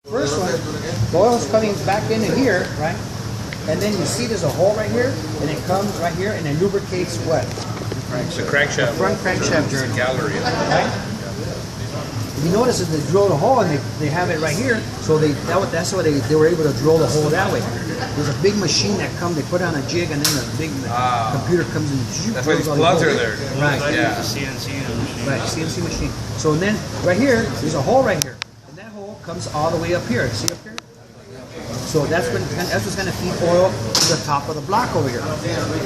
First one, the oil's coming back into here, right? And then you see there's a hole right here, and it comes right here, and it lubricates what? The crankshaft. The front crankshaft journey. Gallery. Right? If you notice that they drilled a hole and they have it right here, so that's why they were able to drill the hole that way. There's a big machine that comes, they put on a jig, and then the big computer comes and that's why these plugs are there. Right. Yeah. CNC machine. Right, CNC machine. So then right here, there's a hole right here. And that hole comes all the way up here. See up here? So that's what's going to feed oil to the top of the block over here.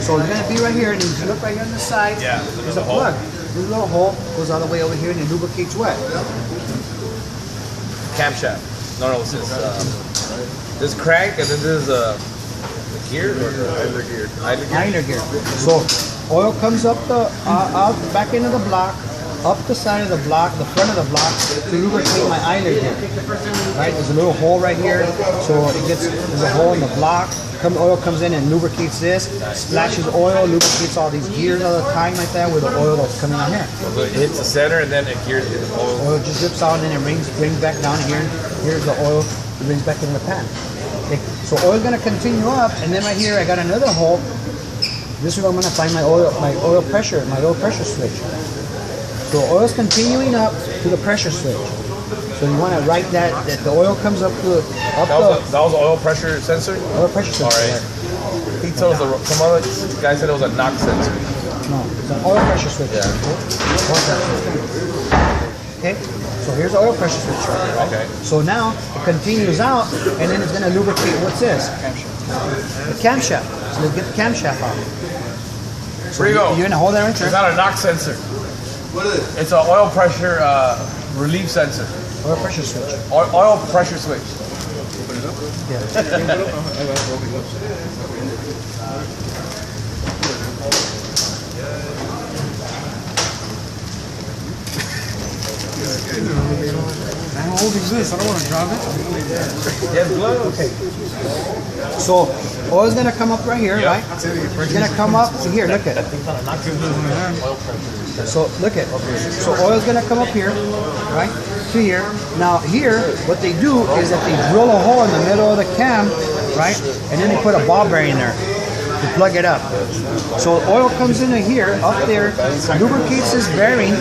So it's going to be right here, and if you look right here on the side, there's a plug. This little hole goes all the way over here, and it lubricates what? Camshaft. No, this is this crank, and then this is the gear or the idler gear. Idler gear. So oil comes up the out back into the block, up the side of the block, the front of the block, to lubricate my idler gear. Right? There's a little hole right here, so there's a hole in the block. Oil comes in and lubricates this, splashes oil, lubricates all these gears all the time like that with the oil that's coming out here. So it hits the center and then it gears the oil. Oil just drips out and then it brings back down here. Here's the oil, it brings back into the pan. Okay. So oil's gonna continue up, and then right here I got another hole. This is where I'm gonna find my oil pressure switch. So oil's continuing up to the pressure switch. So you want to write that the oil comes up to that was the oil pressure sensor? Oil pressure sensor. All right. He told us some other guy said it was a knock sensor. No, it's an oil pressure switch. Yeah. Okay, so here's the oil pressure switch right here. Okay. So now it continues out, and then it's going to lubricate. What's this? The camshaft. So let's get the camshaft out. So here you go. You're going to hold that right there. It's not a knock sensor. What is it? It's an oil pressure relief sensor. Oil pressure switch. Oil pressure switch. Open it up? Yeah. How old is this? I don't want to drive it. Yes, glove. Okay. So oil's gonna come up right here, right? It's gonna come up to here. Look at it. So look at it. So oil's gonna come up here, right? To here. Now here, what they do is that they drill a hole in the middle of the cam, right? And then they put a ball bearing there to plug it up. So oil comes into here, up there, lubricates this bearing,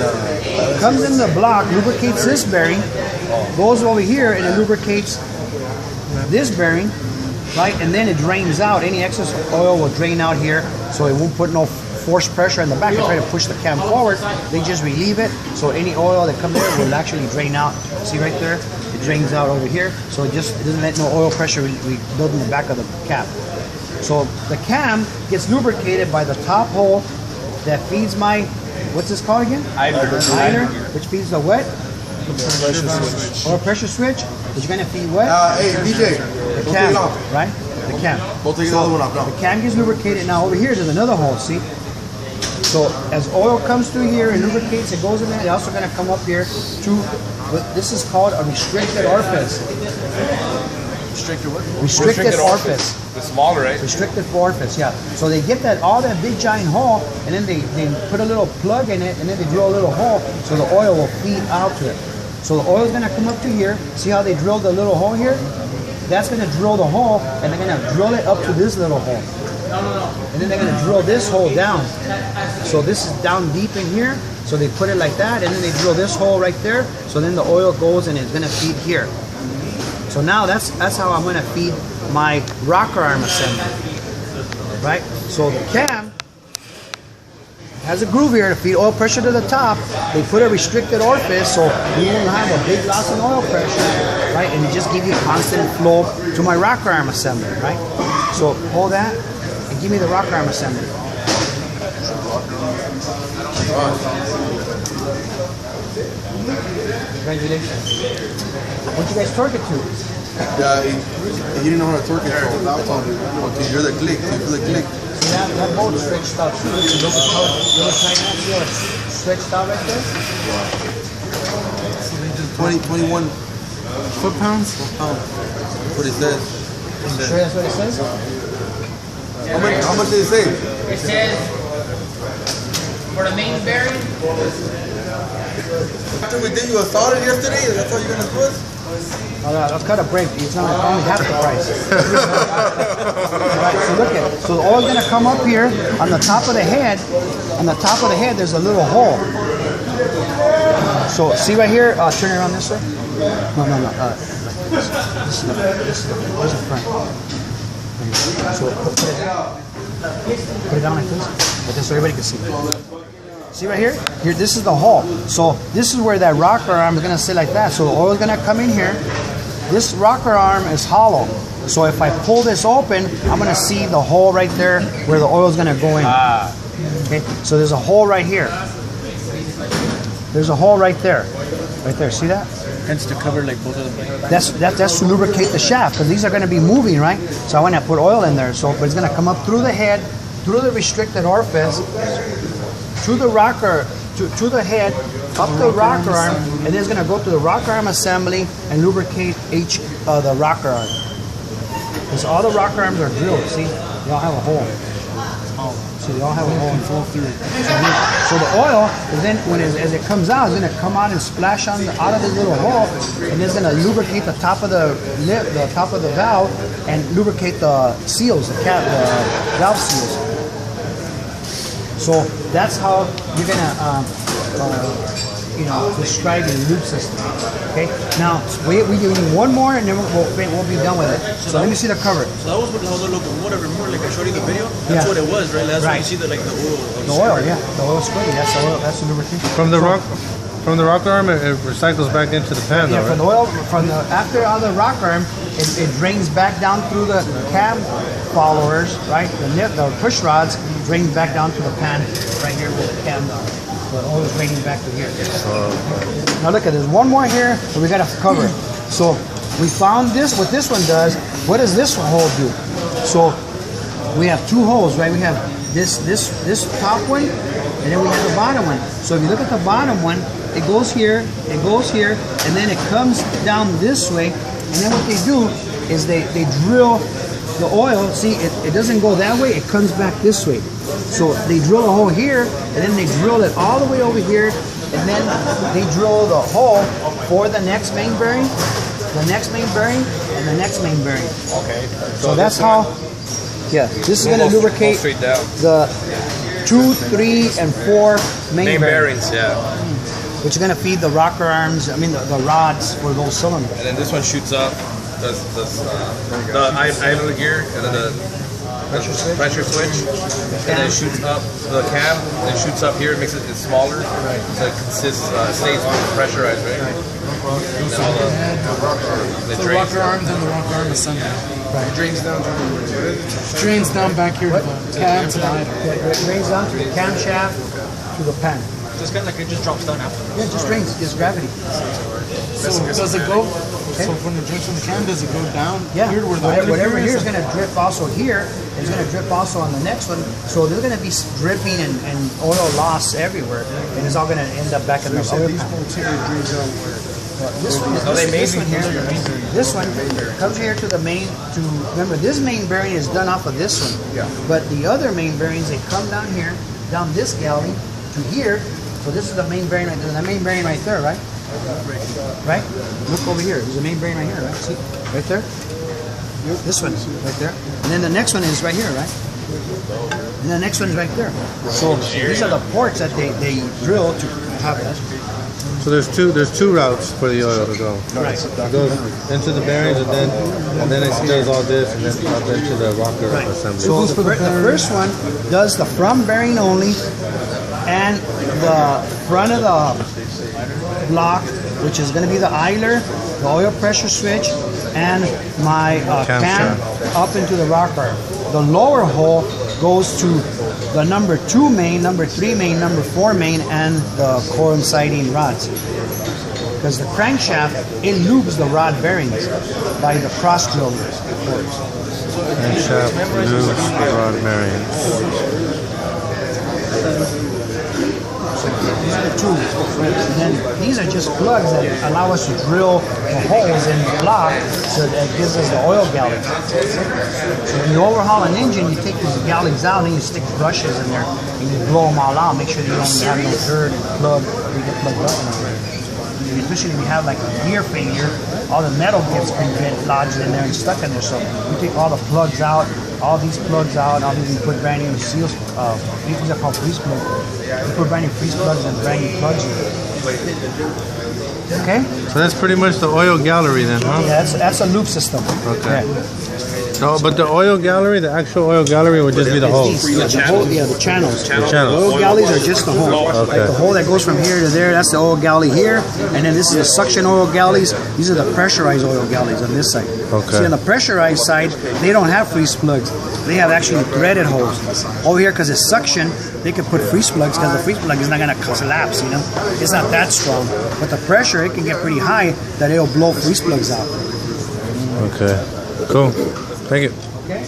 comes in the block, lubricates this bearing, goes over here and it lubricates this bearing, right? And then it drains out. Any excess oil will drain out here, so it won't put no force pressure in the back and try to push the cam forward. They just relieve it, so any oil that comes there will actually drain out. See right there? It drains out over here, so it doesn't let no oil pressure build in the back of the cap. So the cam gets lubricated by the top hole that feeds my, what's this called again? Idler, which feeds the what? Oil pressure switch, which is going to feed what? Hey, DJ. The cam, right? The cam. We'll take another one off now. The cam gets lubricated. Now over here, there's another hole, see? So as oil comes through here and lubricates, it goes in there. It's also going to come up here to what this is called a restricted orifice. Restricted what? Restricted orifice. The smaller, right? Restricted orifice, yeah. So they get all that big giant hole, and then they put a little plug in it, and then they drill a little hole so the oil will feed out to it. So the oil is going to come up to here. See how they drilled the little hole here? That's going to drill the hole, and they're going to drill it up to this little hole. And then they're going to drill this hole down. So this is down deep in here. So they put it like that, and then they drill this hole right there. So then the oil goes and it's going to feed here. So now that's how I'm going to feed my rocker arm assembly. Right? So the cam has a groove here to feed oil pressure to the top. They put a restricted orifice so you won't have a big loss in oil pressure, right? And it just gives you constant flow to my rocker arm assembly, right? So hold that and give me the rocker arm assembly. Congratulations. What'd you guys torque it to? Yeah, he didn't know how to torque it, so that's all. Okay, you're the click. You feel the click. See that bolt stretched out too. Little tiny stretched out right there. 21 Foot-pounds? That's what it says. Sure that's what it says? How much did it say? It says for the main bearing. After we did you a solder yesterday, that's all you're gonna put? I'll cut a break. It's not only half the price. Alright, so look at it. So the oil's gonna come up here on the top of the head. On the top of the head, there's a little hole. So see right here. Turn it around this way. No. This is the front. So put it down like this so everybody can see. See right here? Here, this is the hole. So this is where that rocker arm is gonna sit like that. So the oil is gonna come in here. This rocker arm is hollow. So if I pull this open, I'm gonna see the hole right there where the oil is gonna go in. Okay. So there's a hole right here. There's a hole right there. Right there. See that? Hence to cover like both of them. That's to lubricate the shaft because these are going to be moving, right? So I want to put oil in there. So but it's going to come up through the head, through the restricted orifice, to the rocker, to the head, up the rocker arm, and then it's going to go to the rocker arm assembly and lubricate the rocker arm. Because all the rocker arms are drilled. See, they all have a hole. So they all have a hole and fall through. So the oil, then as it comes out, it's going to come out and splash out of this little hole, and it's going to lubricate the top of the lip, the top of the valve, and lubricate the seals, the valve seals. So that's how you're going to, describe your lube system. Okay. Now we need one more, and then we'll be done with it. So let me see the cover. So that was what the whatever. Remember, like I showed you the video. That's what it was, right? That's when you see the oil. The oil, yeah, the oil squirting. That's the oil. That's the lubrication. From the rocker arm, it recycles back into the pan, Yeah, though, from the oil, after on the rocker arm, it drains back down through the cab followers, right? The push rods drain back down to the pan right here with the cam down. The oil is draining back to here. Now look at this. One more here, but we got to cover it. So we found this. What this one does. What does this hole do? So we have two holes, right? We have this top one, and then we have the bottom one. So if you look at the bottom one, it goes here, and then it comes down this way. And then what they do is they drill the oil. See, it doesn't go that way. It comes back this way. So they drill a hole here, and then they drill it all the way over here, and then they drill the hole for the next main bearing, the next main bearing, and the next main bearing. Okay. So that's how. Yeah, this is going to lubricate the 2, 3, and 4 main bearings. Yeah. Which are going to feed the rocker arms. I mean the rods for those cylinders. And then this one shoots up. The idler gear and then the pressure switch, and then it shoots up the cam, and it shoots up here, it makes it smaller, so it stays pressurized, right? And all the rocker arms and the rocker arm assembly. It drains down to Drains down back here to the cam to the idler. It drains down through the camshaft to the pan. So it's kind of like it just drops down after. Yeah, it just drains. It's gravity. So does it go? So when it drips from the cam, does it go down? Yeah, Here where the whatever idler here is going to drip also here. It's going to drip also on the next one. So there's going to be dripping and oil loss everywhere, and it's all going to end up back in the oil pan. This one comes here to the main. Remember, this main bearing is done off of this one. Yeah. But the other main bearings, they come down here, down this galley to here. So this is the main bearing right there. The main bearing right there, right? Right? Look over here. There's a main bearing right here, right? See? Right there? This one, right there. And then the next one is right here, right? And then the next one is right there. So these are the ports that they drill to have that. So there's two routes for the oil to go. Right. It goes into the bearings, and then it does all this, and then up into the rocker assembly. So the first one does the front bearing only, and the front of the block, which is going to be the idler, the oil pressure switch, and my cam up into the rocker. The lower hole goes to the number 2 main, number 3 main, number 4 main, and the coinciding rods. Because the crankshaft, it lubes the rod bearings by the cross drill ports. Crankshaft lubes the rod bearings. These are the tools. And then these are just plugs that allow us to drill the holes in the block, so that gives us the oil galley. So when you overhaul an engine, you take these galleys out and you stick brushes in there and you blow them all out. Make sure you don't have no dirt and plug. You get plugged up. especially if you have like a gear failure, all the metal can get lodged in there and stuck in there. So we take all the plugs out, all these plugs out, all these we put brand new seals. These are called freeze plugs. We put brand new freeze plugs and brand new plugs in. Okay. So that's pretty much the oil gallery then, huh? Yeah, that's a loop system. Okay. Yeah. So, but the oil gallery, the actual oil gallery would just be the hose. Yeah, the channels. The channels. The oil galleys are just the hole. Okay. Like the hole that goes from here to there, that's the oil galley here. And then this is the suction oil galleys. These are the pressurized oil galleys on this side. Okay. See, on the pressurized side, they don't have freeze plugs. They have actually threaded holes. Over here, because it's suction, they can put freeze plugs because the freeze plug is not going to collapse, you know? It's not that strong. But the pressure, it can get pretty high that it'll blow freeze plugs out. Okay. Cool. Thank you. Okay.